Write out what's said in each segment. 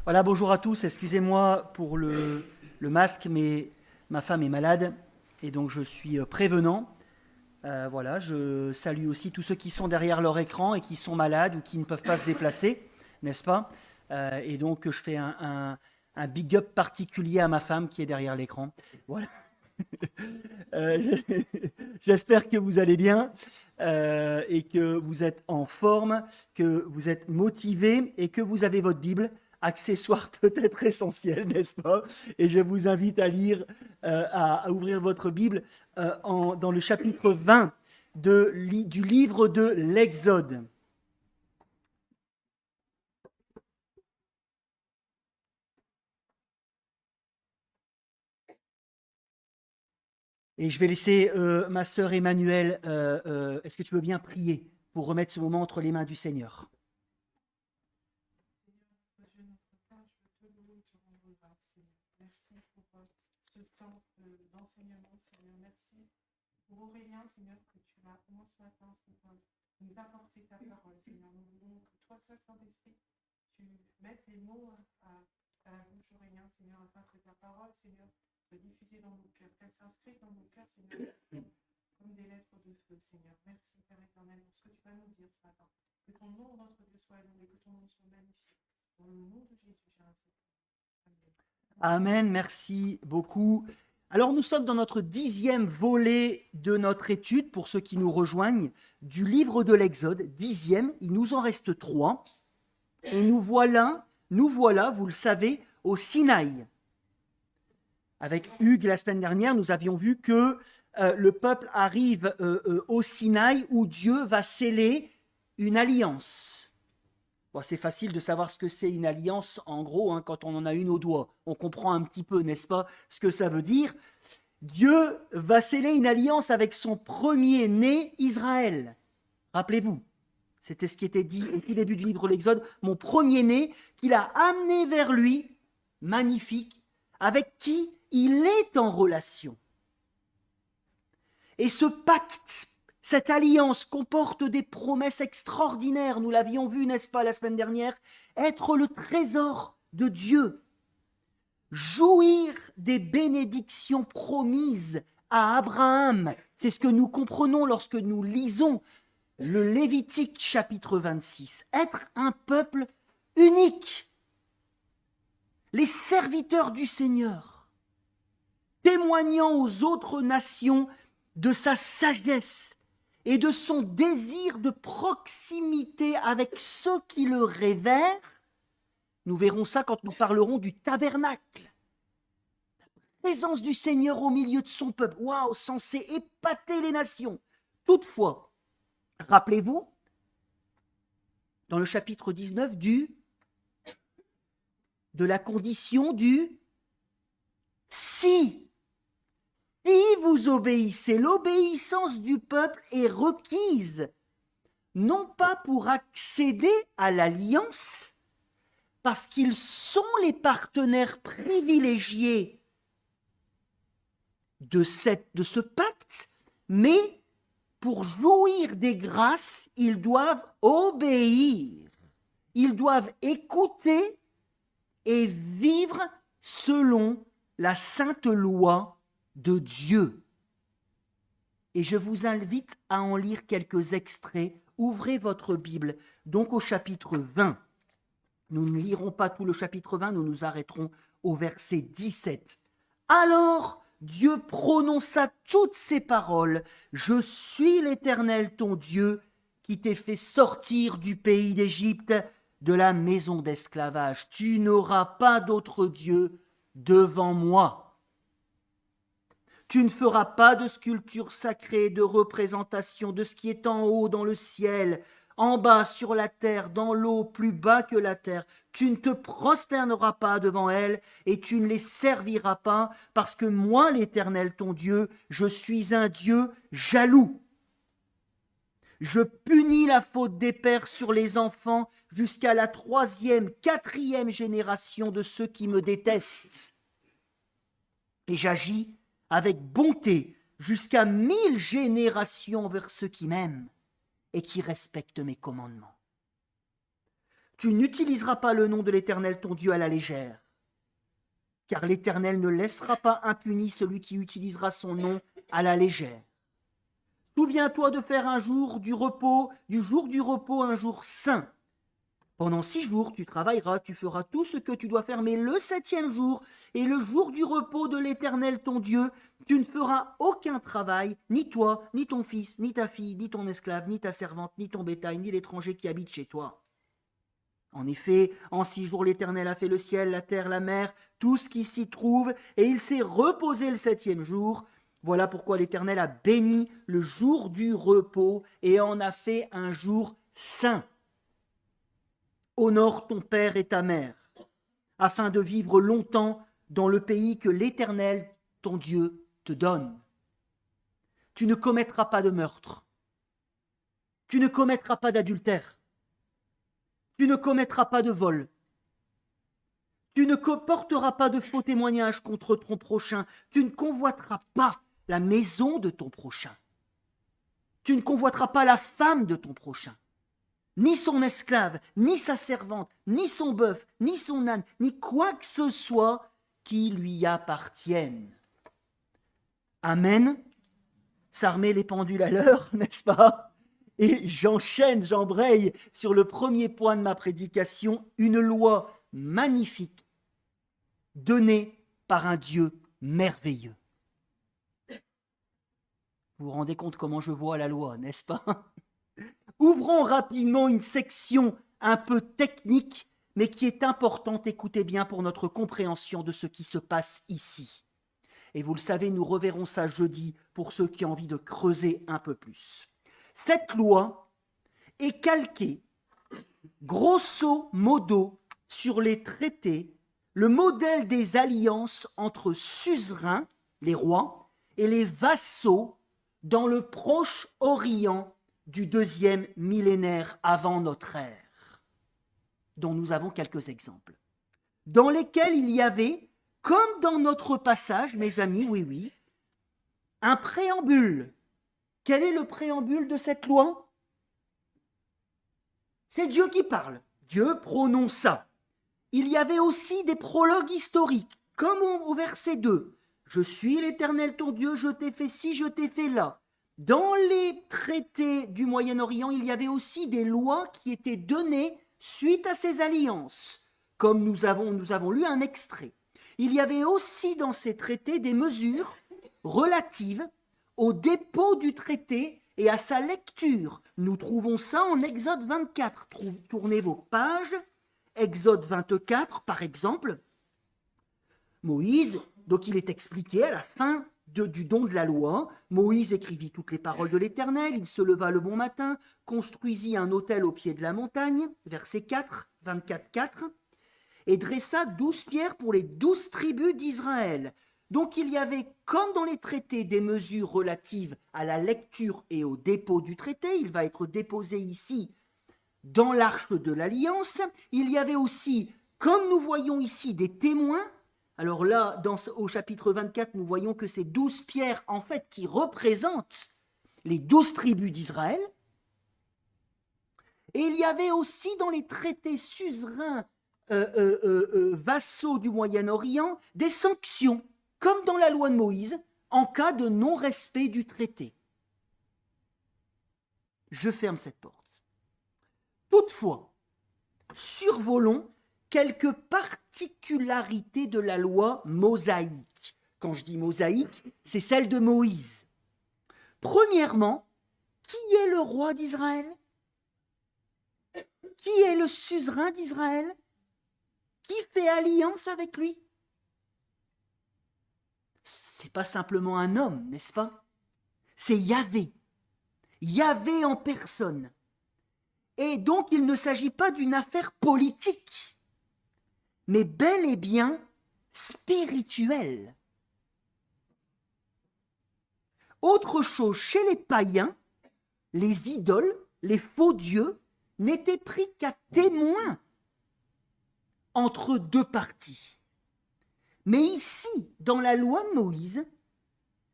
Voilà, bonjour à tous. Excusez-moi pour le masque, mais ma femme est malade et donc je suis prévenant. Voilà, je salue aussi tous ceux qui sont derrière leur écran et qui sont malades ou qui ne peuvent pas se déplacer, n'est-ce pas? Et donc je fais un big up particulier à ma femme qui est derrière l'écran. Voilà. Euh, J'espère que vous allez bien et que vous êtes en forme, que vous êtes motivé et que vous avez votre Bible, accessoire peut-être essentiel, n'est-ce pas? Et je vous invite à lire, à ouvrir votre Bible dans le chapitre 20 du livre de l'Exode. Et je vais laisser ma sœur Emmanuelle, est-ce que tu veux bien prier pour remettre ce moment entre les mains du Seigneur? Seigneur, Dieu notre Père, je te loue et te rends grâce, Seigneur. Merci pour ce temps d'enseignement, Seigneur. Merci pour Aurélien, Seigneur, que tu as oint ce matin pour nous apporter ta parole, Seigneur. Nous voulons que toi seul, Saint-Esprit, tu mettes les mots à la bouche d'Aurélien, Seigneur, afin que ta parole, Seigneur, soit diffusée dans nos cœurs, qu'elle s'inscrive dans nos cœurs, Seigneur, comme des lettres de feu, Seigneur. Merci, Père éternel, pour ce que tu vas nous dire ce matin. Que ton nom, notre Dieu, soit loué, que ton nom soit magnifié. Dans le nom de Jésus, j'ai ainsi prié. Amen, merci beaucoup. Alors nous sommes dans notre 10e volet de notre étude, pour ceux qui nous rejoignent, du livre de l'Exode, 10e, il nous en reste 3, et nous voilà, vous le savez, au Sinaï. Avec Hugues, la semaine dernière, nous avions vu que le peuple arrive au Sinaï où Dieu va sceller une alliance. Bon, c'est facile de savoir ce que c'est une alliance, en gros, hein, quand on en a une au doigt. On comprend un petit peu, n'est-ce pas, ce que ça veut dire. Dieu va sceller une alliance avec son premier-né, Israël. Rappelez-vous, c'était ce qui était dit au tout début du livre de l'Exode, mon premier-né, qu'il a amené vers lui, magnifique, avec qui il est en relation. Et ce pacte, cette alliance comporte des promesses extraordinaires, nous l'avions vu, n'est-ce pas, la semaine dernière, être le trésor de Dieu, jouir des bénédictions promises à Abraham. C'est ce que nous comprenons lorsque nous lisons le Lévitique chapitre 26. Être un peuple unique, les serviteurs du Seigneur, témoignant aux autres nations de sa sagesse et de son désir de proximité avec ceux qui le révèrent. Nous verrons ça quand nous parlerons du tabernacle. La présence du Seigneur au milieu de son peuple, waouh, censé épater les nations. Toutefois, rappelez-vous, dans le chapitre 19 de la condition du si vous obéissez, l'obéissance du peuple est requise, non pas pour accéder à l'alliance, parce qu'ils sont les partenaires privilégiés de ce pacte, mais pour jouir des grâces, ils doivent obéir, ils doivent écouter et vivre selon la sainte loi de Dieu. Et je vous invite à en lire quelques extraits. Ouvrez votre Bible, donc au chapitre 20. Nous ne lirons pas tout le chapitre 20, nous nous arrêterons au verset 17. Alors Dieu prononça toutes ces paroles. Je suis l'Éternel ton Dieu qui t'ai fait sortir du pays d'Égypte, de la maison d'esclavage. Tu n'auras pas d'autre Dieu devant moi. Tu ne feras pas de sculpture sacrée, de représentation de ce qui est en haut dans le ciel, en bas sur la terre, dans l'eau, plus bas que la terre. Tu ne te prosterneras pas devant elles et tu ne les serviras pas, parce que moi, l'Éternel ton Dieu, je suis un Dieu jaloux. Je punis la faute des pères sur les enfants jusqu'à la 3e, 4e génération de ceux qui me détestent. Et j'agis avec bonté jusqu'à 1000 générations vers ceux qui m'aiment et qui respectent mes commandements. Tu n'utiliseras pas le nom de l'Éternel ton Dieu à la légère, car l'Éternel ne laissera pas impuni celui qui utilisera son nom à la légère. Souviens-toi de faire du jour du repos, un jour saint. Pendant 6 jours, tu travailleras, tu feras tout ce que tu dois faire, mais le 7e jour est le jour du repos de l'Éternel ton Dieu. Tu ne feras aucun travail, ni toi, ni ton fils, ni ta fille, ni ton esclave, ni ta servante, ni ton bétail, ni l'étranger qui habite chez toi. En effet, en 6 jours, l'Éternel a fait le ciel, la terre, la mer, tout ce qui s'y trouve, et il s'est reposé le 7e jour. Voilà pourquoi l'Éternel a béni le jour du repos et en a fait un jour saint. Honore ton père et ta mère, afin de vivre longtemps dans le pays que l'Éternel, ton Dieu, te donne. Tu ne commettras pas de meurtre. Tu ne commettras pas d'adultère. Tu ne commettras pas de vol. Tu ne porteras pas de faux témoignages contre ton prochain. Tu ne convoiteras pas la maison de ton prochain. Tu ne convoiteras pas la femme de ton prochain, ni son esclave, ni sa servante, ni son bœuf, ni son âne, ni quoi que ce soit qui lui appartienne. Amen. Ça remet les pendules à l'heure, n'est-ce pas? Et j'embraye sur le premier point de ma prédication, une loi magnifique donnée par un Dieu merveilleux. Vous vous rendez compte comment je vois la loi, n'est-ce pas? Ouvrons rapidement une section un peu technique, mais qui est importante, écoutez bien, pour notre compréhension de ce qui se passe ici. Et vous le savez, nous reverrons ça jeudi pour ceux qui ont envie de creuser un peu plus. Cette loi est calquée, grosso modo, sur les traités, le modèle des alliances entre suzerains, les rois, et les vassaux dans le Proche-Orient du 2e millénaire avant notre ère, dont nous avons quelques exemples, dans lesquels il y avait, comme dans notre passage, mes amis, oui, un préambule. Quel est le préambule de cette loi? C'est Dieu qui parle. Dieu prononça. Il y avait aussi des prologues historiques, comme au verset 2. Je suis l'Éternel ton Dieu, je t'ai fait ci, je t'ai fait là. Dans les traités du Moyen-Orient, il y avait aussi des lois qui étaient données suite à ces alliances, comme nous avons lu un extrait. Il y avait aussi dans ces traités des mesures relatives au dépôt du traité et à sa lecture. Nous trouvons ça en Exode 24. Tournez vos pages. Exode 24, par exemple. Moïse, donc il est expliqué à la fin du don de la loi. Moïse écrivit toutes les paroles de l'Éternel. Il se leva le bon matin, construisit un autel au pied de la montagne, verset 4, 24, 4, et dressa 12 pierres pour les 12 tribus d'Israël. Donc il y avait, comme dans les traités, des mesures relatives à la lecture et au dépôt du traité. Il va être déposé ici dans l'arche de l'Alliance. Il y avait aussi, comme nous voyons ici, des témoins. Alors là, au chapitre 24, nous voyons que c'est 12 pierres, en fait, qui représentent les 12 tribus d'Israël. Et il y avait aussi dans les traités suzerains vassaux du Moyen-Orient des sanctions, comme dans la loi de Moïse, en cas de non-respect du traité. Je ferme cette porte. Toutefois, survolons quelques particularités de la loi mosaïque. Quand je dis mosaïque, c'est celle de Moïse. Premièrement, qui est le roi d'Israël? Qui est le suzerain d'Israël? Qui fait alliance avec lui? C'est pas simplement un homme, n'est-ce pas? C'est Yahvé. Yahvé en personne. Et donc, il ne s'agit pas d'une affaire politique, mais bel et bien spirituelle. Autre chose, chez les païens, les idoles, les faux dieux, n'étaient pris qu'à témoin entre deux parties. Mais ici, dans la loi de Moïse,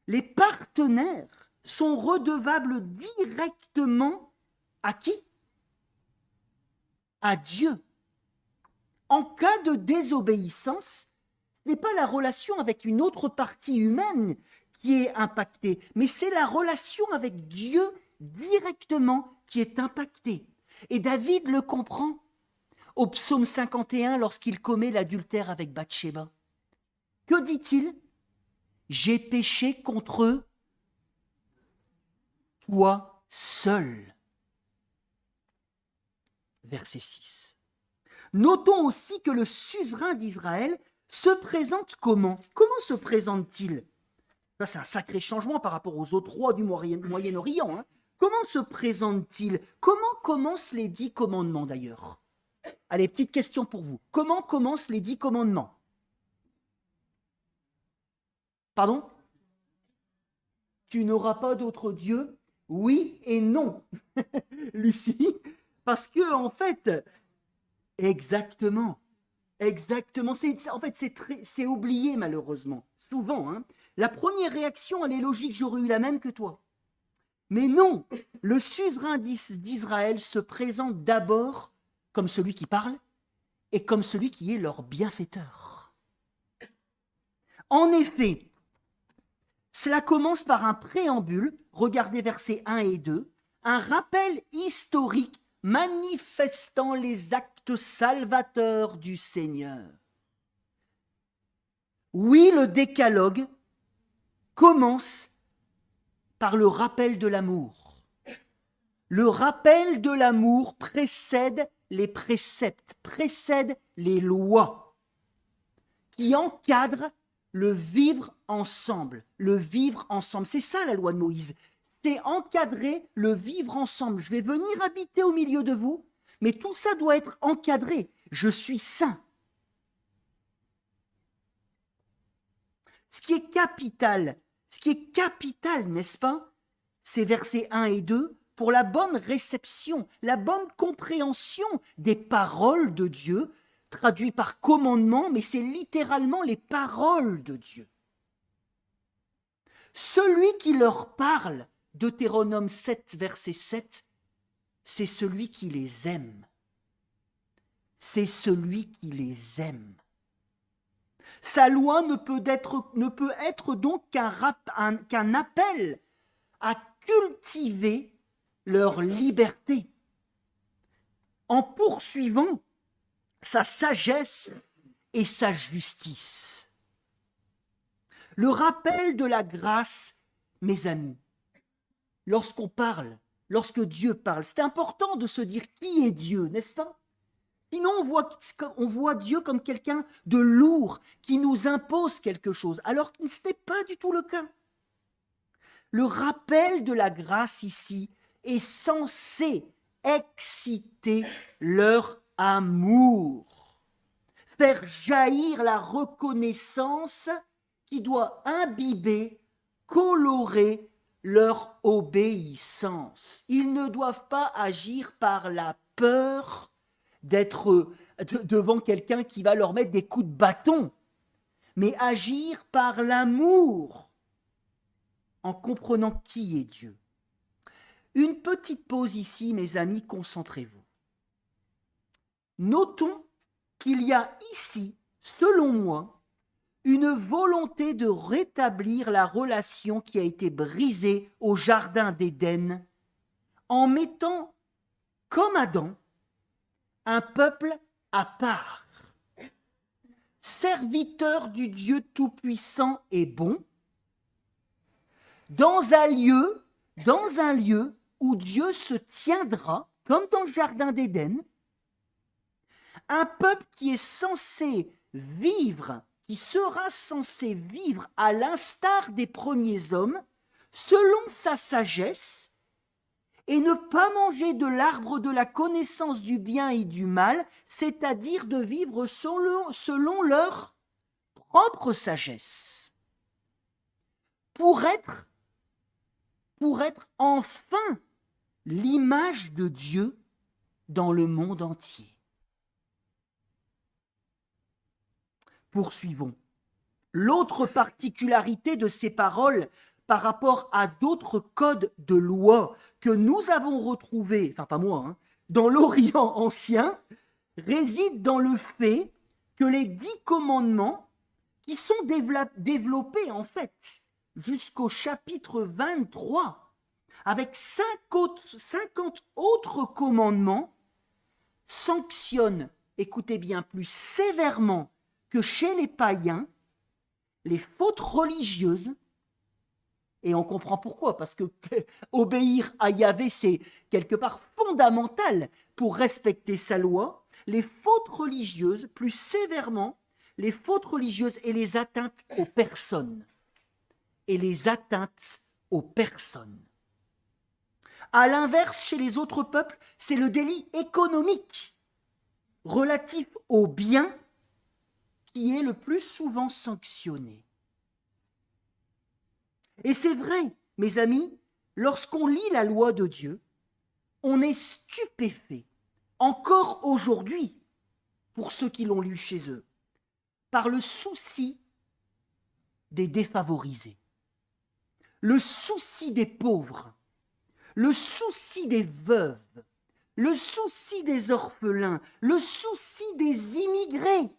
les partenaires sont redevables directement à qui? À Dieu. En cas de désobéissance, ce n'est pas la relation avec une autre partie humaine qui est impactée, mais c'est la relation avec Dieu directement qui est impactée. Et David le comprend au psaume 51 lorsqu'il commet l'adultère avec Bathsheba. Que dit-il? J'ai péché contre toi seul. Verset 6. Notons aussi que le suzerain d'Israël se présente comment? Comment se présente-t-il? Ça, c'est un sacré changement par rapport aux autres rois du Moyen-Orient. Hein. Comment se présente-t-il? Comment commencent les 10 commandements d'ailleurs? Allez, petite question pour vous. Comment commencent les 10 commandements? Pardon? Tu n'auras pas d'autre Dieu? Oui et non, Lucie. Parce que, en fait, exactement. C'est oublié malheureusement, souvent. Hein. La première réaction, elle est logique, j'aurais eu la même que toi. Mais non, le suzerain d'Israël se présente d'abord comme celui qui parle et comme celui qui est leur bienfaiteur. En effet, cela commence par un préambule, regardez versets 1 et 2, un rappel historique manifestant les actes salvateurs du Seigneur. Oui, le décalogue commence par le rappel de l'amour. Le rappel de l'amour précède les préceptes, précède les lois qui encadrent le vivre ensemble. Le vivre ensemble, c'est ça la loi de Moïse. C'est encadrer le vivre ensemble. Je vais venir habiter au milieu de vous, mais tout ça doit être encadré. Je suis saint. Ce qui est capital, n'est-ce pas? C'est versets 1 et 2, pour la bonne réception, la bonne compréhension des paroles de Dieu, traduit par commandement, mais c'est littéralement les paroles de Dieu. Celui qui leur parle, Deutéronome 7, verset 7, c'est celui qui les aime. C'est celui qui les aime. Sa loi ne peut être donc qu'un appel à cultiver leur liberté en poursuivant sa sagesse et sa justice. Le rappel de la grâce, mes amis, lorsqu'on parle, lorsque Dieu parle, c'est important de se dire qui est Dieu, n'est-ce pas? Sinon, on voit Dieu comme quelqu'un de lourd qui nous impose quelque chose, alors que ce n'est pas du tout le cas. Le rappel de la grâce ici est censé exciter leur amour, faire jaillir la reconnaissance qui doit imbiber, colorer leur obéissance. Ils ne doivent pas agir par la peur d'être devant quelqu'un qui va leur mettre des coups de bâton, mais agir par l'amour, en comprenant qui est Dieu. Une petite pause ici, mes amis, concentrez-vous. Notons qu'il y a ici, selon moi, une volonté de rétablir la relation qui a été brisée au jardin d'Éden en mettant, comme Adam, un peuple à part, serviteur du Dieu tout-puissant et bon, dans un lieu où Dieu se tiendra, comme dans le jardin d'Éden, un peuple qui est censé vivre, qui sera censé vivre à l'instar des premiers hommes, selon sa sagesse, et ne pas manger de l'arbre de la connaissance du bien et du mal, c'est-à-dire de vivre selon leur propre sagesse, pour être enfin l'image de Dieu dans le monde entier. Poursuivons. L'autre particularité de ces paroles par rapport à d'autres codes de loi que nous avons retrouvés, enfin pas moi, dans l'Orient ancien, réside dans le fait que les 10 commandements, qui sont développés en fait jusqu'au chapitre 23, avec 50 autres commandements, sanctionnent, écoutez bien, plus sévèrement que chez les païens, les fautes religieuses. Et on comprend pourquoi, parce que obéir à Yahvé, c'est quelque part fondamental pour respecter sa loi. Les fautes religieuses, plus sévèrement, les fautes religieuses et les atteintes aux personnes. Et les atteintes aux personnes. À l'inverse, chez les autres peuples, c'est le délit économique relatif aux biens qui est le plus souvent sanctionné. Et c'est vrai, mes amis, lorsqu'on lit la loi de Dieu, on est stupéfait, encore aujourd'hui, pour ceux qui l'ont lu chez eux, par le souci des défavorisés, le souci des pauvres, le souci des veuves, le souci des orphelins, le souci des immigrés.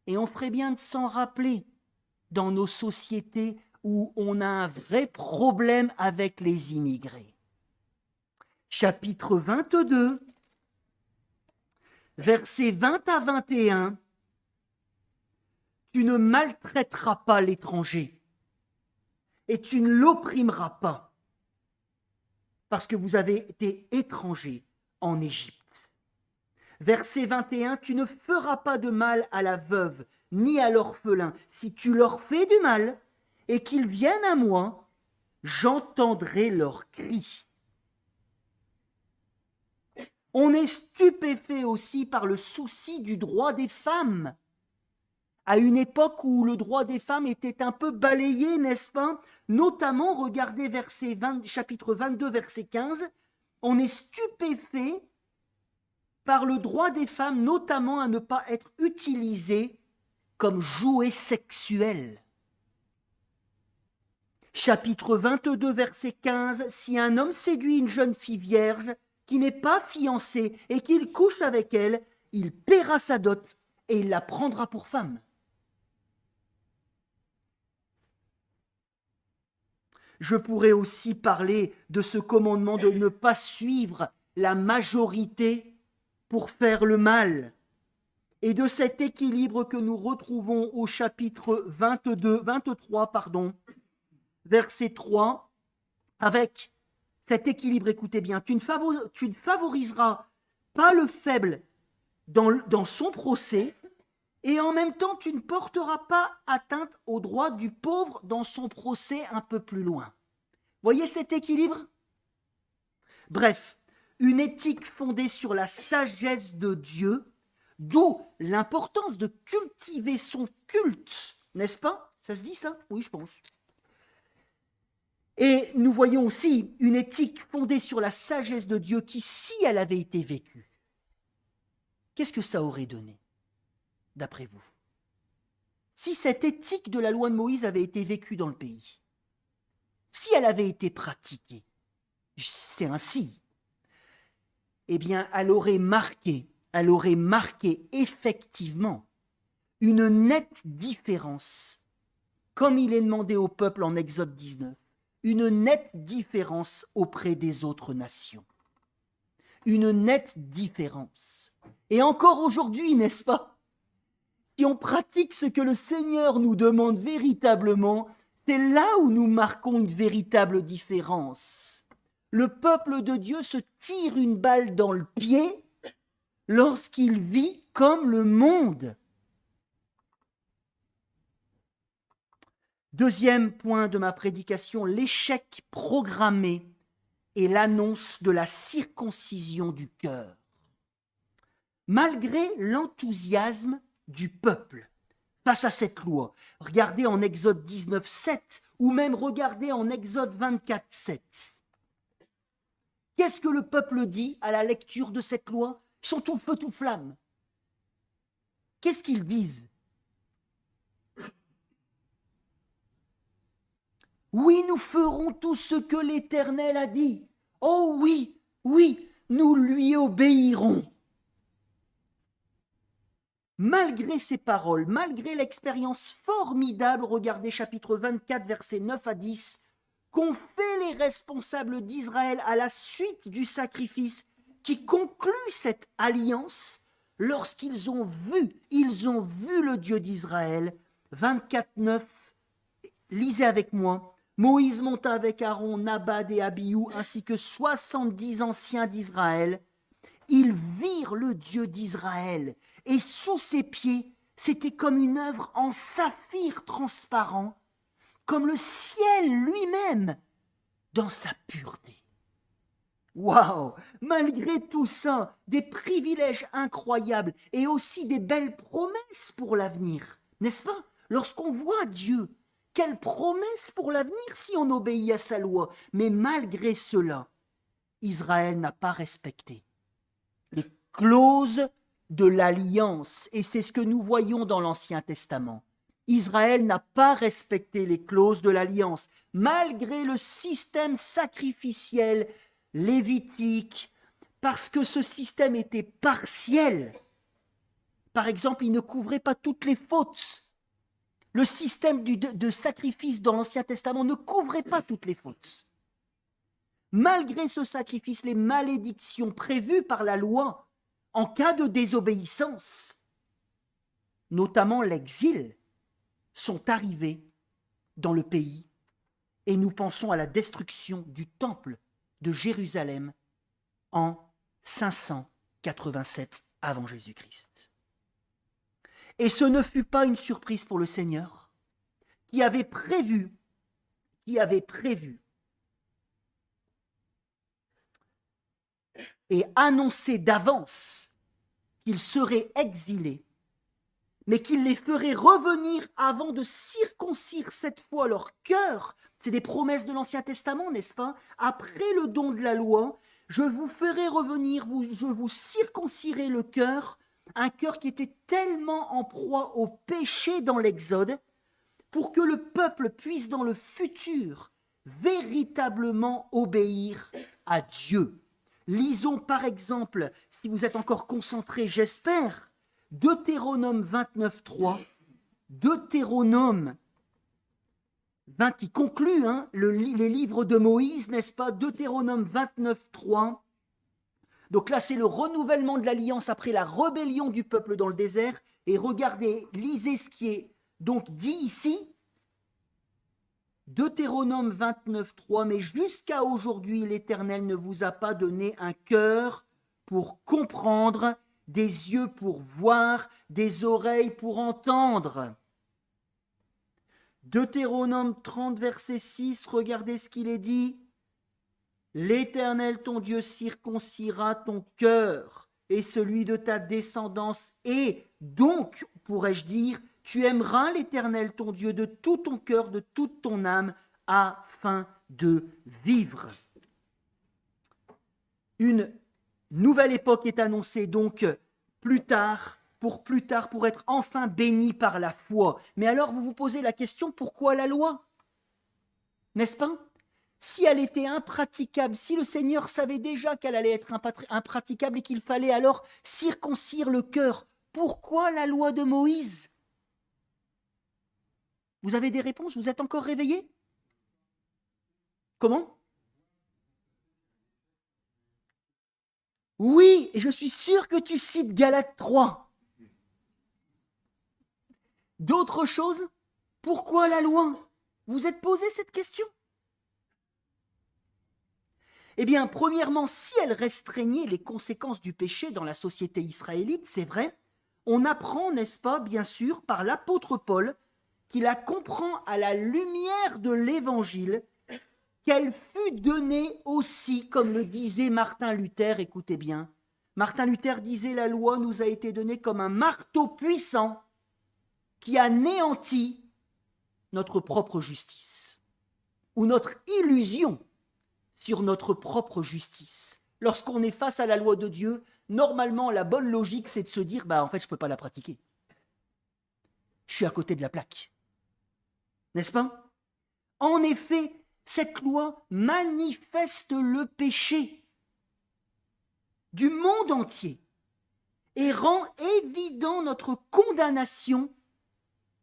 Et on ferait bien de s'en rappeler dans nos sociétés où on a un vrai problème avec les immigrés. Chapitre 22, versets 20 à 21. Tu ne maltraiteras pas l'étranger et tu ne l'opprimeras pas parce que vous avez été étrangers en Égypte. Verset 21, tu ne feras pas de mal à la veuve ni à l'orphelin. Si tu leur fais du mal et qu'ils viennent à moi, j'entendrai leurs cris. On est stupéfait aussi par le souci du droit des femmes. À une époque où le droit des femmes était un peu balayé, n'est-ce pas? Notamment, regardez chapitre 22, verset 15, on est stupéfait par le droit des femmes, notamment à ne pas être utilisées comme jouet sexuel. Chapitre 22, verset 15, si un homme séduit une jeune fille vierge qui n'est pas fiancée et qu'il couche avec elle, il paiera sa dot et il la prendra pour femme. Je pourrais aussi parler de ce commandement de ne pas suivre la majorité pour faire le mal, et de cet équilibre que nous retrouvons au chapitre 23, verset 3, avec cet équilibre, écoutez bien, tu ne favoriseras pas le faible dans son procès, et en même temps, tu ne porteras pas atteinte au droit du pauvre dans son procès un peu plus loin. Voyez cet équilibre? Bref, une éthique fondée sur la sagesse de Dieu, d'où l'importance de cultiver son culte, n'est-ce pas? Ça se dit ça? Oui, je pense. Et nous voyons aussi une éthique fondée sur la sagesse de Dieu qui, si elle avait été vécue, qu'est-ce que ça aurait donné, d'après vous? Si cette éthique de la loi de Moïse avait été vécue dans le pays, si elle avait été pratiquée, c'est ainsi, eh bien, elle aurait marqué effectivement une nette différence, comme il est demandé au peuple en Exode 19, une nette différence auprès des autres nations. Une nette différence. Et encore aujourd'hui, n'est-ce pas? Si on pratique ce que le Seigneur nous demande véritablement, c'est là où nous marquons une véritable différence. Le peuple de Dieu se tire une balle dans le pied lorsqu'il vit comme le monde. Deuxième point de ma prédication, l'échec programmé et l'annonce de la circoncision du cœur. Malgré l'enthousiasme du peuple face à cette loi, regardez en Exode 19, 7 ou même regardez en Exode 24, 7. Qu'est-ce que le peuple dit à la lecture de cette loi? Ils sont tout feu, tout flamme. Qu'est-ce qu'ils disent? Oui, nous ferons tout ce que l'Éternel a dit. Oh oui, oui, nous lui obéirons. Malgré ces paroles, malgré l'expérience formidable, regardez chapitre 24, versets 9 à 10, qu'ont fait les responsables d'Israël à la suite du sacrifice qui conclut cette alliance, lorsqu'ils ont vu le Dieu d'Israël. 24, 9, lisez avec moi. Moïse monta avec Aaron, Nabad et Abihu, ainsi que 70 anciens d'Israël. Ils virent le Dieu d'Israël, et sous ses pieds, c'était comme une œuvre en saphir transparent, comme le ciel lui-même, dans sa pureté. Waouh! Malgré tout ça, des privilèges incroyables et aussi des belles promesses pour l'avenir, n'est-ce pas? Lorsqu'on voit Dieu, quelle promesse pour l'avenir si on obéit à sa loi. Mais malgré cela, Israël n'a pas respecté les clauses de l'alliance. Et c'est ce que nous voyons dans l'Ancien Testament. Israël n'a pas respecté les clauses de l'alliance, malgré le système sacrificiel lévitique, parce que ce système était partiel. Par exemple, il ne couvrait pas toutes les fautes. Le système de sacrifice dans l'Ancien Testament ne couvrait pas toutes les fautes. Malgré ce sacrifice, les malédictions prévues par la loi en cas de désobéissance, notamment l'exil, sont arrivées dans le pays, et nous pensons à la destruction du temple de Jérusalem en 587 avant Jésus-Christ. Et ce ne fut pas une surprise pour le Seigneur, qui avait prévu et annoncé d'avance qu'ils seraient exilés, mais qu'il les ferait revenir avant de circoncire cette fois leur cœur. C'est des promesses de l'Ancien Testament, n'est-ce pas? Après le don de la loi, je vous ferai revenir, je vous circoncirai le cœur, un cœur qui était tellement en proie au péché dans l'Exode, pour que le peuple puisse dans le futur véritablement obéir à Dieu. Lisons par exemple, si vous êtes encore concentrés, j'espère, Deutéronome 29, 3, Deutéronome 20, qui conclut les livres de Moïse, n'est-ce pas? Deutéronome 29, 3. Donc là, c'est le renouvellement de l'alliance après la rébellion du peuple dans le désert. Et regardez, lisez ce qui est donc dit ici. Deutéronome 29, 3. Mais jusqu'à aujourd'hui, l'Éternel ne vous a pas donné un cœur pour comprendre, des yeux pour voir, des oreilles pour entendre. Deutéronome 30, verset 6, regardez ce qu'il est dit. L'Éternel, ton Dieu, circoncira ton cœur et celui de ta descendance. Et donc, pourrais-je dire, tu aimeras l'Éternel, ton Dieu, de tout ton cœur, de toute ton âme, afin de vivre. Une nouvelle époque est annoncée donc plus tard, pour être enfin béni par la foi. Mais alors vous vous posez la question, pourquoi la loi? N'est-ce pas? Si elle était impraticable, si le Seigneur savait déjà qu'elle allait être impraticable et qu'il fallait alors circoncire le cœur, pourquoi la loi de Moïse? Vous avez des réponses? Vous êtes encore réveillés? Comment? Oui, et je suis sûr que tu cites Galates 3. D'autres choses? Pourquoi la loi? Vous êtes posé cette question? Eh bien, premièrement, si elle restreignait les conséquences du péché dans la société israélite, c'est vrai, on apprend, n'est-ce pas, bien sûr, par l'apôtre Paul, qui la comprend à la lumière de l'Évangile, qu'elle fut donnée aussi, comme le disait Martin Luther, écoutez bien. Martin Luther disait, la loi nous a été donnée comme un marteau puissant qui anéantit notre propre justice, ou notre illusion sur notre propre justice. Lorsqu'on est face à la loi de Dieu, normalement, la bonne logique, c'est de se dire, en fait, je ne peux pas la pratiquer. Je suis à côté de la plaque. N'est-ce pas? En effet, cette loi manifeste le péché. du monde entier et rend évident notre condamnation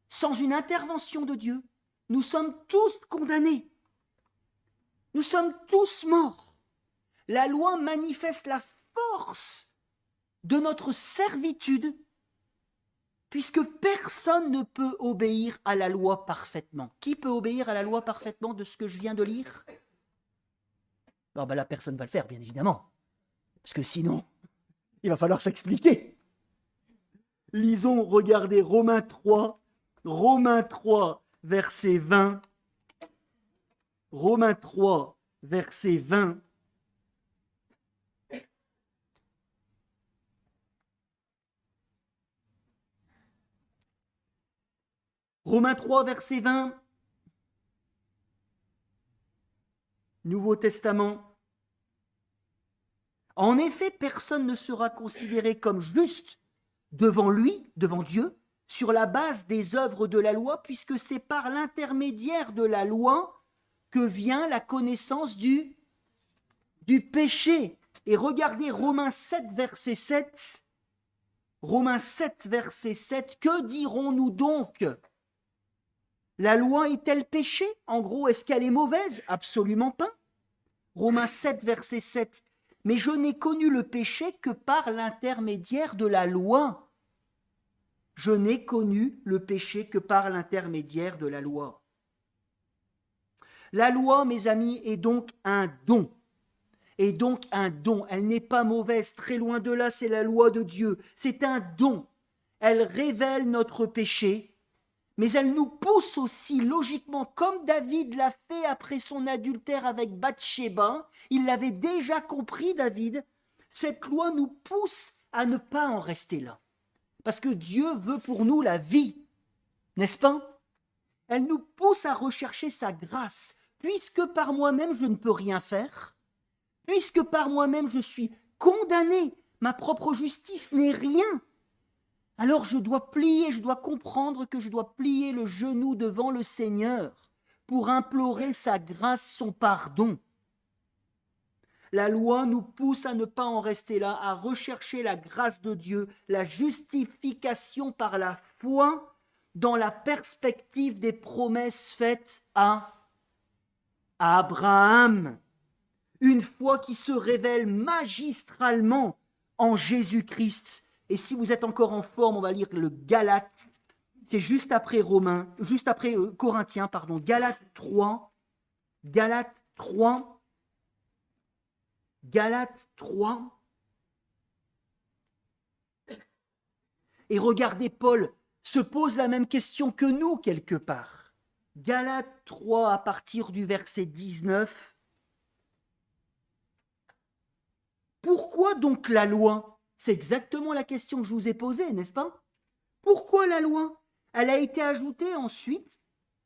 sans une intervention de Dieu. Nous sommes tous condamnés. Nous sommes tous morts. La loi manifeste la force de notre servitude puisque personne ne peut obéir à la loi parfaitement. Qui peut obéir à la loi parfaitement de ce que je viens de lire? Bon, ben là, personne ne va le faire, bien évidemment. Parce que sinon, il va falloir s'expliquer. Lisons, regardez, Romains 3, verset 20. Romains 3, verset 20. Romains 3, verset 20. Nouveau Testament. En effet, personne ne sera considéré comme juste devant lui, devant Dieu, sur la base des œuvres de la loi, puisque c'est par l'intermédiaire de la loi que vient la connaissance du péché. Et regardez Romains 7, verset 7. Romains 7, verset 7. Que dirons-nous donc? La loi est-elle péché? En gros, est-ce qu'elle est mauvaise? Absolument pas. Romains 7, verset 7. Mais je n'ai connu le péché que par l'intermédiaire de la loi. Je n'ai connu le péché que par l'intermédiaire de la loi. La loi, mes amis, est donc un don. Et donc un don. Elle n'est pas mauvaise, très loin de là, c'est la loi de Dieu. C'est un don. Elle révèle notre péché, mais elle nous pousse aussi logiquement, comme David l'a fait après son adultère avec Bathsheba. Il l'avait déjà compris, David. Cette loi nous pousse à ne pas en rester là. Parce que Dieu veut pour nous la vie, n'est-ce pas? Elle nous pousse à rechercher sa grâce. Puisque par moi-même je ne peux rien faire, puisque par moi-même je suis condamné, ma propre justice n'est rien, alors je dois plier, je dois comprendre que je dois plier le genou devant le Seigneur pour implorer sa grâce, son pardon. La loi nous pousse à ne pas en rester là, à rechercher la grâce de Dieu, la justification par la foi dans la perspective des promesses faites à Abraham. Une foi qui se révèle magistralement en Jésus-Christ. Et si vous êtes encore en forme, on va lire le Galates. C'est juste après Corinthiens, pardon. Galates 3. Et regardez, Paul se pose la même question que nous quelque part. Galates 3 à partir du verset 19. Pourquoi donc la loi? C'est exactement la question que je vous ai posée, n'est-ce pas? Pourquoi la loi? Elle a été ajoutée ensuite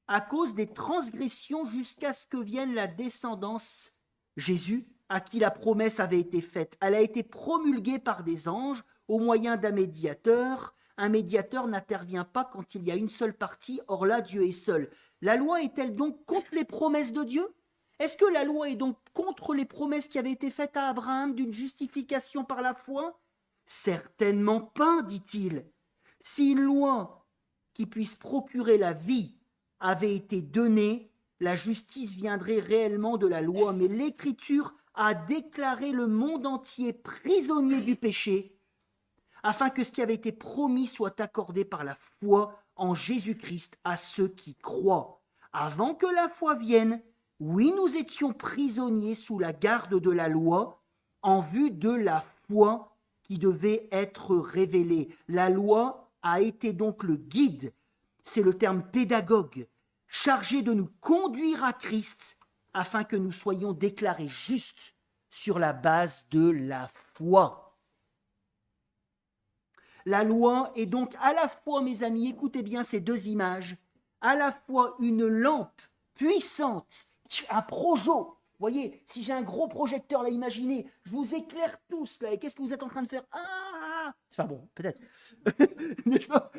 à cause des transgressions jusqu'à ce que vienne la descendance Jésus, à qui la promesse avait été faite. Elle a été promulguée par des anges au moyen d'un médiateur. Un médiateur n'intervient pas quand il y a une seule partie, or là Dieu est seul. La loi est-elle donc contre les promesses de Dieu? Est-ce que la loi est donc contre les promesses qui avaient été faites à Abraham d'une justification par la foi? Certainement pas, dit-il. Si une loi qui puisse procurer la vie avait été donnée, la justice viendrait réellement de la loi. Mais l'Écriture a déclaré le monde entier prisonnier du péché, afin que ce qui avait été promis soit accordé par la foi en Jésus-Christ à ceux qui croient. Avant que la foi vienne, oui, nous étions prisonniers sous la garde de la loi, en vue de la foi qui devait être révélée. La loi a été donc le guide, c'est le terme pédagogue, chargé de nous conduire à Christ, afin que nous soyons déclarés justes sur la base de la foi. La loi est donc à la fois, mes amis, écoutez bien ces deux images, à la fois une lampe puissante, un projo. Vous voyez, si j'ai un gros projecteur là, imaginez, je vous éclaire tous là, et qu'est-ce que vous êtes en train de faire? Enfin bon, peut-être. N'est-ce pas?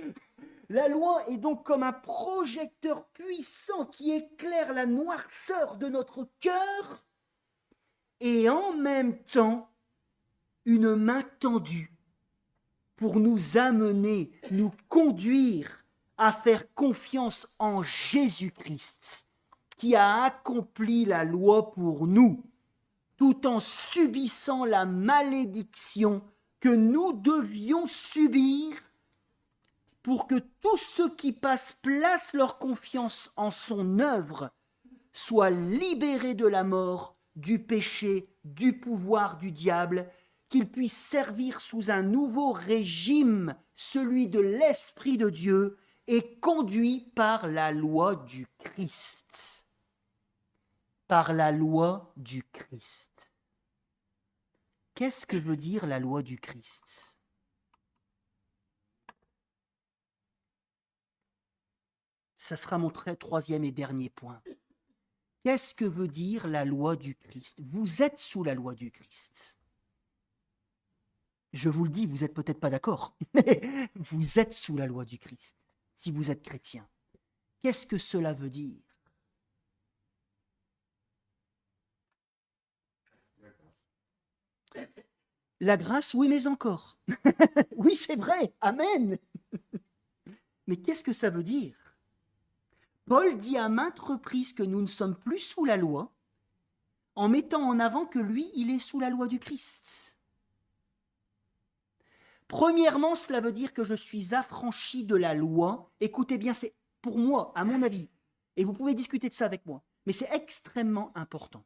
La loi est donc comme un projecteur puissant qui éclaire la noirceur de notre cœur et en même temps une main tendue pour nous amener, nous conduire à faire confiance en Jésus-Christ, qui a accompli la loi pour nous, tout en subissant la malédiction que nous devions subir pour que tous ceux qui placent leur confiance en son œuvre soient libérés de la mort, du péché, du pouvoir du diable, qu'ils puissent servir sous un nouveau régime, celui de l'Esprit de Dieu, et conduits par la loi du Christ. Par la loi du Christ. Qu'est-ce que veut dire la loi du Christ ? Ça sera mon troisième et dernier point. Qu'est-ce que veut dire la loi du Christ ? Vous êtes sous la loi du Christ. Je vous le dis, vous n'êtes peut-être pas d'accord, mais vous êtes sous la loi du Christ, si vous êtes chrétien. Qu'est-ce que cela veut dire ? La grâce, oui, mais encore. Oui, c'est vrai, amen. Mais qu'est-ce que ça veut dire ? Paul dit à maintes reprises que nous ne sommes plus sous la loi, en mettant en avant que lui, il est sous la loi du Christ. Premièrement, cela veut dire que je suis affranchi de la loi. Écoutez bien, c'est pour moi, à mon avis, et vous pouvez discuter de ça avec moi, mais c'est extrêmement important.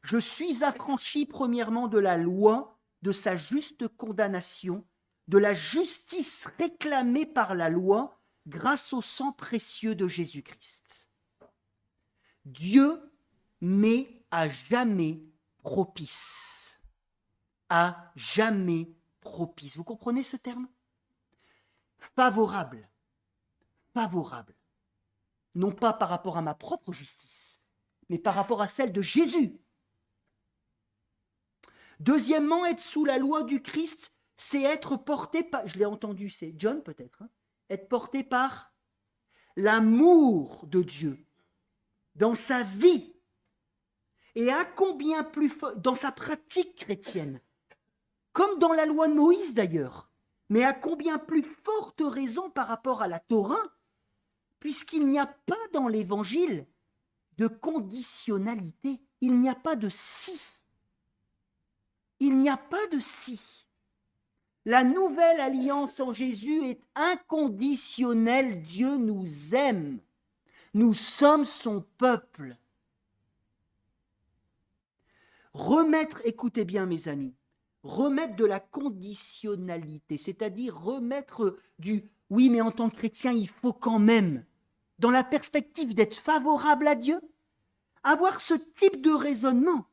Je suis affranchi premièrement de la loi, de sa juste condamnation, de la justice réclamée par la loi, grâce au sang précieux de Jésus-Christ. Dieu m'est à jamais propice. À jamais propice. Vous comprenez ce terme ? Favorable. Favorable. Non pas par rapport à ma propre justice, mais par rapport à celle de Jésus. Deuxièmement, être sous la loi du Christ, c'est être porté par, je l'ai entendu, c'est John peut-être, être porté par l'amour de Dieu dans sa vie et à combien plus dans sa pratique chrétienne, comme dans la loi de Moïse d'ailleurs, mais à combien plus forte raison par rapport à la Torah, puisqu'il n'y a pas dans l'Évangile de conditionnalité, il n'y a pas de si. Il n'y a pas de si. La nouvelle alliance en Jésus est inconditionnelle. Dieu nous aime. Nous sommes son peuple. Remettre, écoutez bien mes amis, remettre de la conditionnalité, c'est-à-dire remettre du « oui, mais en tant que chrétien, il faut quand même », dans la perspective d'être favorable à Dieu, avoir ce type de raisonnement,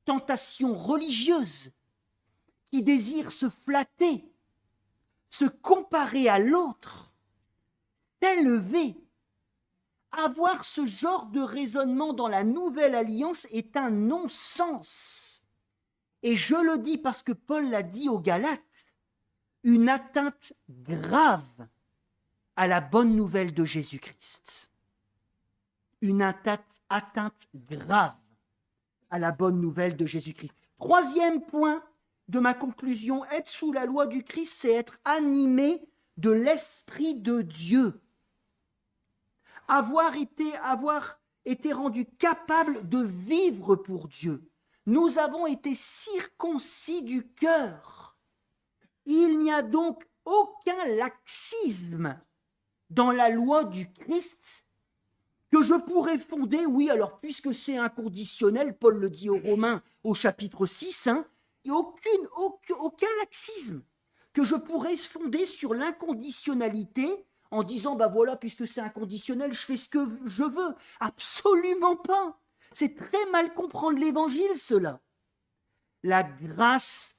tentation religieuse, qui désire se flatter, se comparer à l'autre, s'élever. Avoir ce genre de raisonnement dans la nouvelle alliance est un non-sens. Et je le dis parce que Paul l'a dit aux Galates, une atteinte grave à la bonne nouvelle de Jésus-Christ. Une atteinte grave à la bonne nouvelle de Jésus-Christ. Troisième point de ma conclusion, être sous la loi du Christ, c'est être animé de l'Esprit de Dieu. Avoir été rendu capable de vivre pour Dieu. Nous avons été circoncis du cœur. Il n'y a donc aucun laxisme dans la loi du Christ que je pourrais fonder, oui, alors puisque c'est inconditionnel, Paul le dit aux Romains au chapitre 6, il n'y a aucun laxisme que je pourrais fonder sur l'inconditionnalité en disant, ben voilà, puisque c'est inconditionnel, je fais ce que je veux. Absolument pas. C'est très mal comprendre l'évangile, cela. La grâce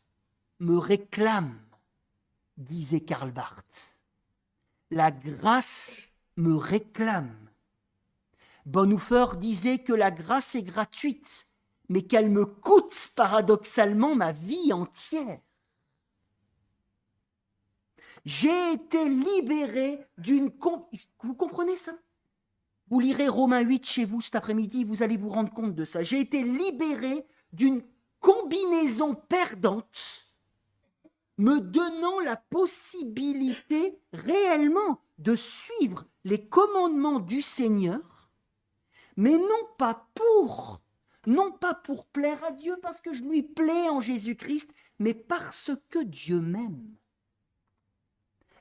me réclame, disait Karl Barth. La grâce me réclame. Bonhoeffer disait que la grâce est gratuite, mais qu'elle me coûte paradoxalement ma vie entière. J'ai été libéré d'une... Vous comprenez ça ? Vous lirez Romains 8 chez vous cet après-midi, vous allez vous rendre compte de ça. J'ai été libéré d'une combinaison perdante me donnant la possibilité réellement de suivre les commandements du Seigneur, mais non pas pour plaire à Dieu parce que je lui plais en Jésus-Christ, mais parce que Dieu m'aime.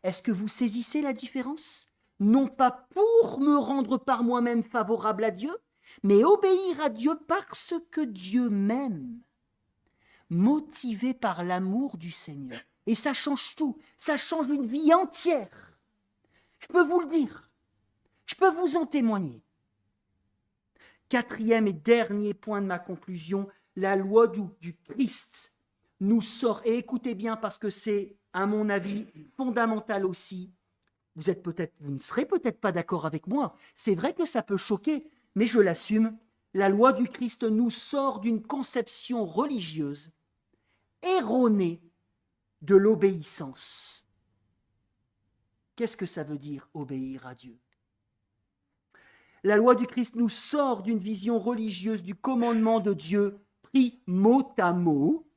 Est-ce que vous saisissez la différence? Non pas pour me rendre par moi-même favorable à Dieu, mais obéir à Dieu parce que Dieu m'aime, motivé par l'amour du Seigneur. Et ça change tout, ça change une vie entière. Je peux vous le dire, je peux vous en témoigner. Quatrième et dernier point de ma conclusion, la loi du Christ nous sort, et écoutez bien parce que c'est, à mon avis, fondamental aussi. Vous ne serez peut-être pas d'accord avec moi, c'est vrai que ça peut choquer, mais je l'assume. La loi du Christ nous sort d'une conception religieuse erronée de l'obéissance. Qu'est-ce que ça veut dire, obéir à Dieu? La loi du Christ nous sort d'une vision religieuse du commandement de Dieu pris mot à mot,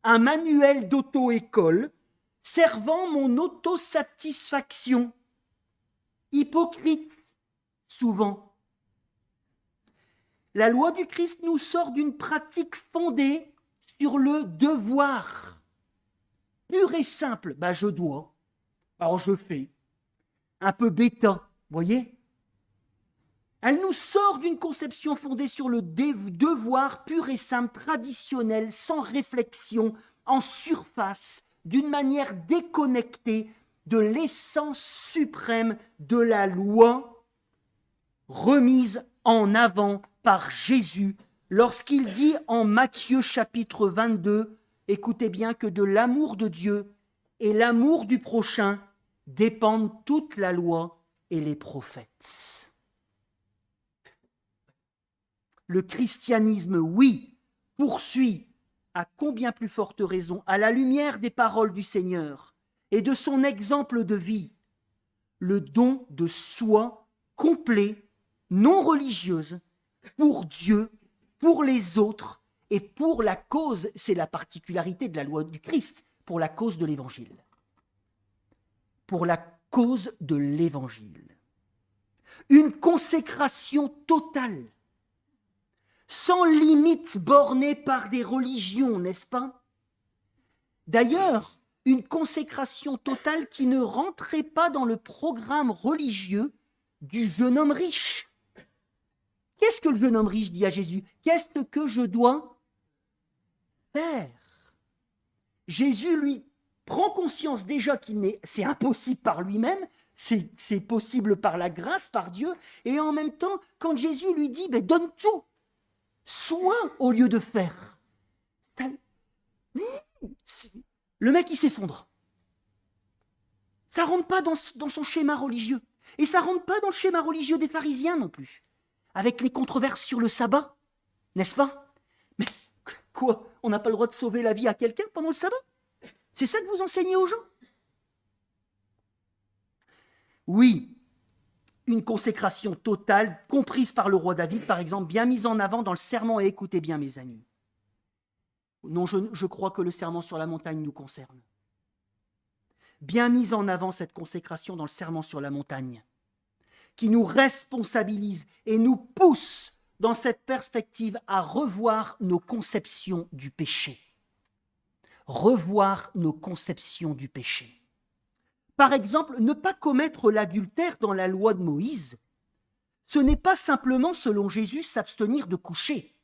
un manuel d'auto-école servant mon autosatisfaction, hypocrite souvent. La loi du Christ nous sort d'une pratique fondée sur le devoir. Pur et simple, je dois, alors je fais. Un peu bêta, voyez ? Elle nous sort d'une conception fondée sur le devoir pur et simple, traditionnel, sans réflexion, en surface, d'une manière déconnectée de l'essence suprême de la loi, remise en avant par Jésus, lorsqu'il dit en Matthieu chapitre 22, écoutez bien, que de l'amour de Dieu et l'amour du prochain dépendent toute la loi et les prophètes. Le christianisme, oui, poursuit, à combien plus forte raison, à la lumière des paroles du Seigneur et de son exemple de vie, le don de soi complet, non religieuse, pour Dieu, pour les autres et pour la cause, c'est la particularité de la loi du Christ, pour la cause de l'Évangile. Pour la cause de l'Évangile. Une consécration totale, sans limite bornée par des religions, n'est-ce pas? D'ailleurs, une consécration totale qui ne rentrait pas dans le programme religieux du jeune homme riche. Qu'est-ce que le jeune homme riche dit à Jésus? Qu'est-ce que je dois faire? Jésus, lui, prend conscience déjà c'est impossible par lui-même, c'est possible par la grâce, par Dieu, et en même temps, quand Jésus lui dit, donne tout, soin au lieu de faire. Le mec, il s'effondre. Ça ne rentre pas dans son schéma religieux. Et ça ne rentre pas dans le schéma religieux des pharisiens non plus. Avec les controverses sur le sabbat, n'est-ce pas? Mais quoi? On n'a pas le droit de sauver la vie à quelqu'un pendant le sabbat? C'est ça que vous enseignez aux gens? Oui, une consécration totale, comprise par le roi David, par exemple, bien mise en avant dans le sermon, et écoutez bien, mes amis. Non, je crois que le sermon sur la montagne nous concerne. Bien mise en avant cette consécration dans le sermon sur la montagne, qui nous responsabilise et nous pousse dans cette perspective à revoir nos conceptions du péché. Revoir nos conceptions du péché. Par exemple, ne pas commettre l'adultère dans la loi de Moïse, ce n'est pas simplement, selon Jésus, s'abstenir de coucher.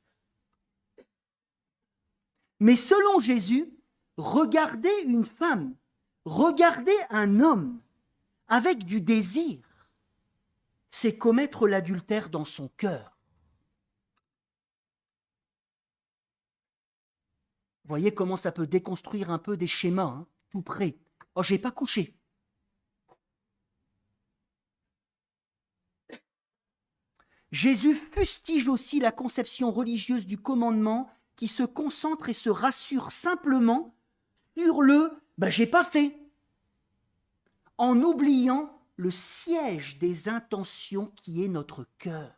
Mais selon Jésus, regarder une femme, regarder un homme avec du désir, c'est commettre l'adultère dans son cœur. Vous voyez comment ça peut déconstruire un peu des schémas, tout près. Oh, je n'ai pas couché. Jésus fustige aussi la conception religieuse du commandement qui se concentre et se rassure simplement sur le « j'ai pas fait », en oubliant le siège des intentions qui est notre cœur.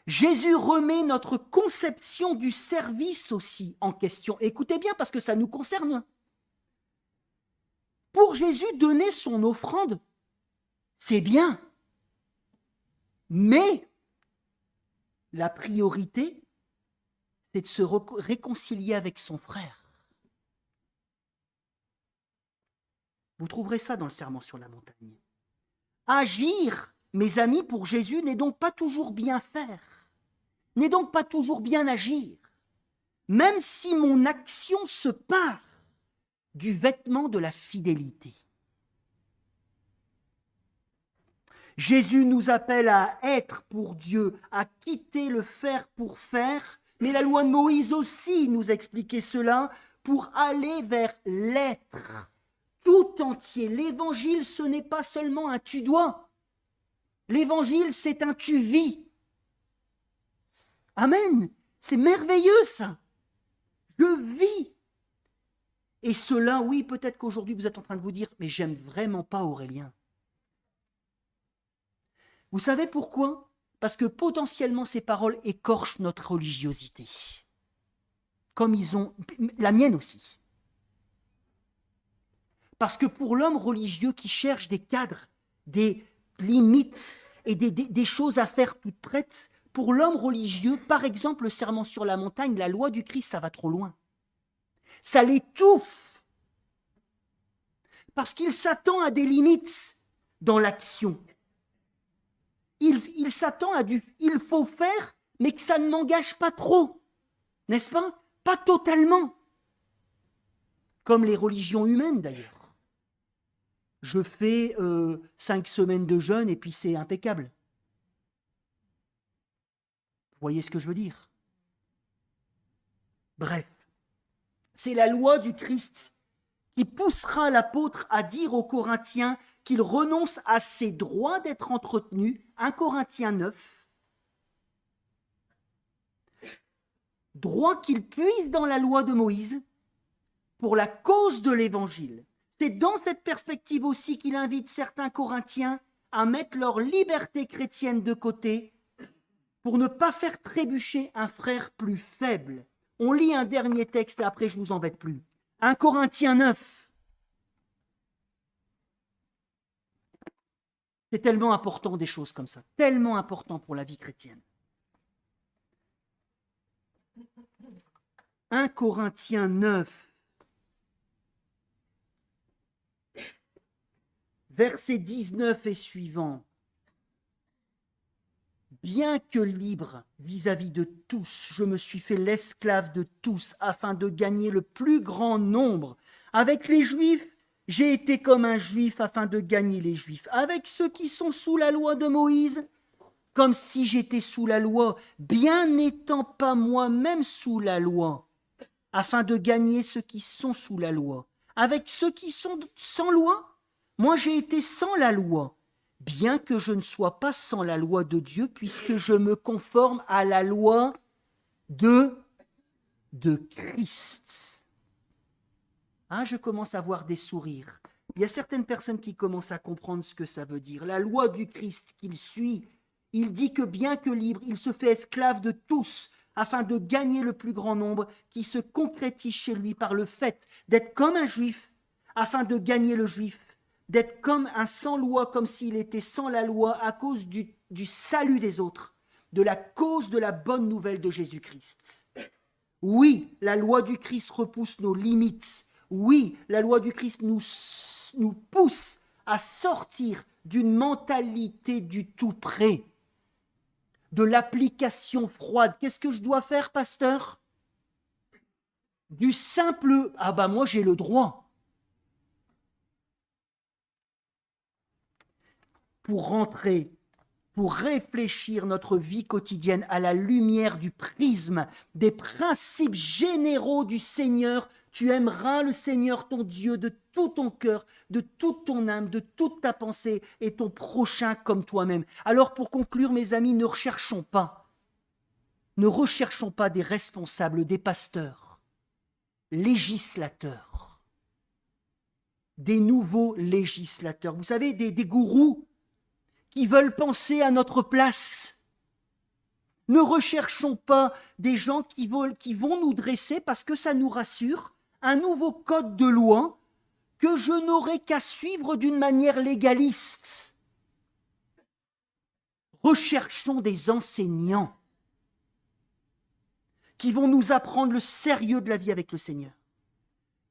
Jésus remet notre conception du service aussi en question. Écoutez bien parce que ça nous concerne. Pour Jésus, donner son offrande, c'est bien. Mais la priorité, c'est de se réconcilier avec son frère. Vous trouverez ça dans le Sermon sur la montagne. Agir, mes amis, pour Jésus n'est donc pas toujours bien faire, n'est donc pas toujours bien agir, même si mon action se part du vêtement de la fidélité. Jésus nous appelle à être pour Dieu, à quitter le faire pour faire, mais la loi de Moïse aussi nous expliquait cela, pour aller vers l'être tout entier. L'évangile, ce n'est pas seulement un tu dois. L'évangile, c'est un tu vis. Amen. C'est merveilleux ça. Je vis. Et cela, oui, peut-être qu'aujourd'hui vous êtes en train de vous dire, mais j'aime vraiment pas Aurélien. Vous savez pourquoi? Parce que potentiellement ces paroles écorchent notre religiosité. Comme ils ont... La mienne aussi. Parce que pour l'homme religieux qui cherche des cadres, des limites et des choses à faire toutes prêtes, pour l'homme religieux, par exemple, le serment sur la montagne, la loi du Christ, ça va trop loin. Ça l'étouffe. Parce qu'il s'attend à des limites dans l'action. Il s'attend à du « il faut faire », mais que ça ne m'engage pas trop. N'est-ce pas? Pas totalement. Comme les religions humaines d'ailleurs. Je fais 5 semaines de jeûne et puis c'est impeccable. Vous voyez ce que je veux dire? Bref, c'est la loi du Christ qui poussera l'apôtre à dire aux Corinthiens qu'il renonce à ses droits d'être entretenu, 1 Corinthiens 9, droit qu'il puise dans la loi de Moïse pour la cause de l'Évangile. C'est dans cette perspective aussi qu'il invite certains Corinthiens à mettre leur liberté chrétienne de côté pour ne pas faire trébucher un frère plus faible. On lit un dernier texte et après je ne vous embête plus. 1 Corinthiens 9. C'est tellement important des choses comme ça, tellement important pour la vie chrétienne. 1 Corinthiens 9. Versets 19 et suivants. Bien que libre vis-à-vis de tous, je me suis fait l'esclave de tous afin de gagner le plus grand nombre. Avec les Juifs, j'ai été comme un Juif afin de gagner les Juifs. Avec ceux qui sont sous la loi de Moïse, comme si j'étais sous la loi, bien n'étant pas moi-même sous la loi, afin de gagner ceux qui sont sous la loi. Avec ceux qui sont sans loi, moi j'ai été sans la loi, bien que je ne sois pas sans la loi de Dieu, puisque je me conforme à la loi de Christ. Ah, je commence à voir des sourires. Il y a certaines personnes qui commencent à comprendre ce que ça veut dire. La loi du Christ qu'il suit, il dit que bien que libre, il se fait esclave de tous, afin de gagner le plus grand nombre, qui se concrétise chez lui par le fait d'être comme un Juif, afin de gagner le Juif, d'être comme un sans-loi, comme s'il était sans la loi, à cause du salut des autres, de la cause de la bonne nouvelle de Jésus-Christ. Oui, la loi du Christ repousse nos limites. Oui, la loi du Christ nous pousse à sortir d'une mentalité du tout près, de l'application froide. Qu'est-ce que je dois faire, pasteur? Du simple « ah bah moi j'ai le droit ». Pour rentrer, pour réfléchir notre vie quotidienne à la lumière du prisme des principes généraux du Seigneur. Tu aimeras le Seigneur ton Dieu de tout ton cœur, de toute ton âme, de toute ta pensée et ton prochain comme toi-même. Alors pour conclure, mes amis, ne recherchons pas des responsables, des pasteurs, législateurs, des nouveaux législateurs. Vous savez, des gourous qui veulent penser à notre place. Ne recherchons pas des gens qui vont nous dresser, parce que ça nous rassure, un nouveau code de loi que je n'aurai qu'à suivre d'une manière légaliste. Recherchons des enseignants qui vont nous apprendre le sérieux de la vie avec le Seigneur,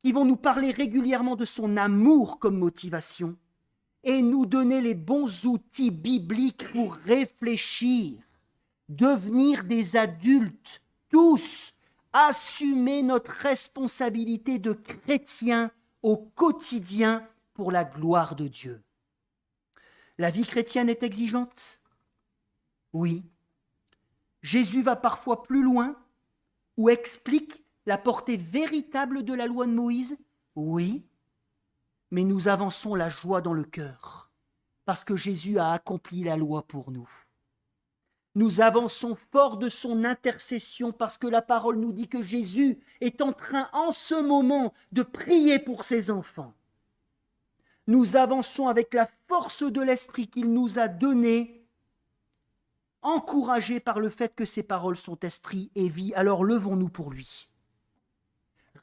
qui vont nous parler régulièrement de son amour comme motivation et nous donner les bons outils bibliques pour réfléchir, devenir des adultes, tous, assumer notre responsabilité de chrétiens au quotidien pour la gloire de Dieu. La vie chrétienne est exigeante? Oui. Jésus va parfois plus loin ou explique la portée véritable de la loi de Moïse? Oui. Mais nous avançons la joie dans le cœur, parce que Jésus a accompli la loi pour nous. Nous avançons fort de son intercession, parce que la parole nous dit que Jésus est en train en ce moment de prier pour ses enfants. Nous avançons avec la force de l'Esprit qu'il nous a donnée, encouragés par le fait que ses paroles sont esprit et vie. Alors levons-nous pour lui.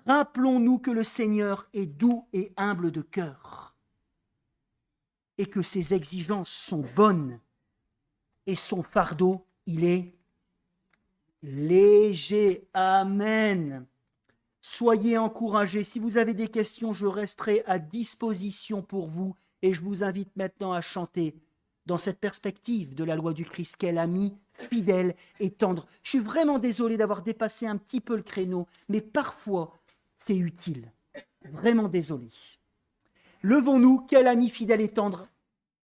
Rappelons-nous que le Seigneur est doux et humble de cœur et que ses exigences sont bonnes et son fardeau, il est léger. Amen. Soyez encouragés. Si vous avez des questions, je resterai à disposition pour vous et je vous invite maintenant à chanter dans cette perspective de la loi du Christ, quel ami fidèle et tendre. Je suis vraiment désolé d'avoir dépassé un petit peu le créneau, mais parfois, c'est utile. Vraiment désolé. Levons-nous, quel ami fidèle et tendre